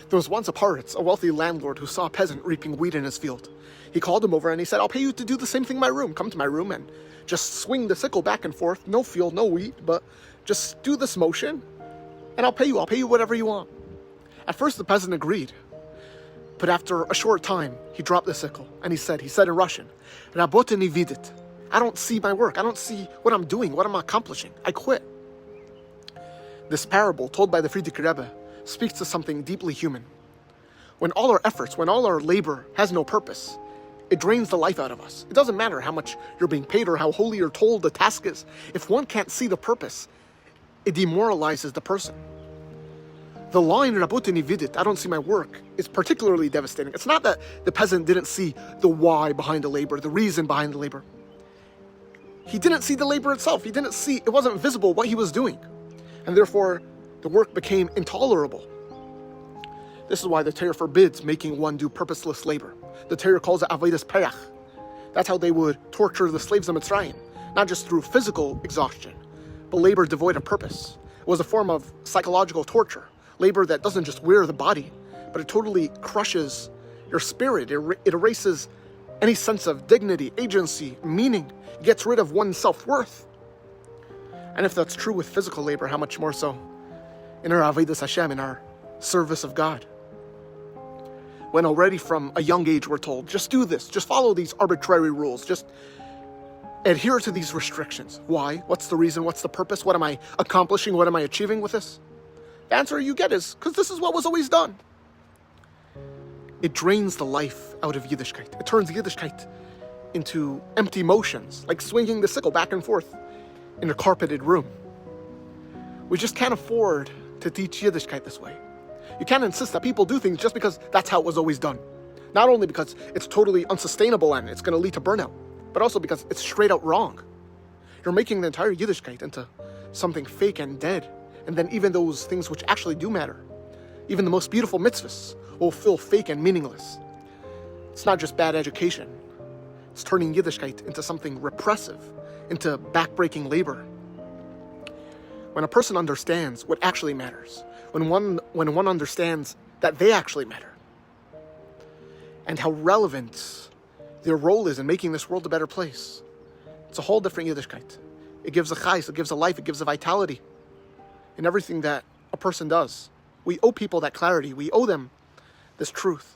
There was once a Paritz, a wealthy landlord, who saw a peasant reaping wheat in his field. He called him over and he said, "I'll pay you to do the same thing in my room. Come to my room and just swing the sickle back and forth. No field, no wheat, but just do this motion and I'll pay you. I'll pay you whatever you want." At first the peasant agreed, but after a short time he dropped the sickle and he said in Russian, "Работа не видит." I don't see my work. I don't see what I'm doing, what I'm accomplishing. I quit. This parable, told by the Frierdiker Rebbe, speaks to something deeply human. When all our efforts, when all our labor has no purpose, it drains the life out of us. It doesn't matter how much you're being paid or how holy you're told the task is. If one can't see the purpose, it demoralizes the person. The line, "Работа не видит," I don't see my work, is particularly devastating. It's not that the peasant didn't see the why behind the labor, the reason behind the labor. He didn't see the labor itself. He didn't see, it wasn't visible what he was doing. And therefore, the work became intolerable. This is why the Torah forbids making one do purposeless labor. The Torah calls it avodas perach. That's how they would torture the slaves of Mitzrayim, not just through physical exhaustion, but labor devoid of purpose. It was a form of psychological torture, labor that doesn't just wear the body, but it totally crushes your spirit. It erases any sense of dignity, agency, meaning. It gets rid of one's self-worth. And if that's true with physical labor, how much more so in our avodas Hashem, in our service of God? When already from a young age we're told, just do this, just follow these arbitrary rules, just adhere to these restrictions. Why? What's the reason? What's the purpose? What am I accomplishing? What am I achieving with this? The answer you get is, because this is what was always done. It drains the life out of Yiddishkeit. It turns Yiddishkeit into empty motions, like swinging the sickle back and forth in a carpeted room. We just can't afford to teach Yiddishkeit this way. You can't insist that people do things just because that's how it was always done. Not only because it's totally unsustainable and it's going to lead to burnout, but also because it's straight out wrong. You're making the entire Yiddishkeit into something fake and dead. And then even those things which actually do matter, even the most beautiful mitzvahs, will feel fake and meaningless. It's not just bad education. It's turning Yiddishkeit into something repressive, into backbreaking labor. When a person understands what actually matters, when one understands that they actually matter, and how relevant their role is in making this world a better place, it's a whole different Yiddishkeit. It gives a chayes, it gives a life, it gives a vitality in everything that a person does. We owe people that clarity. We owe them this truth.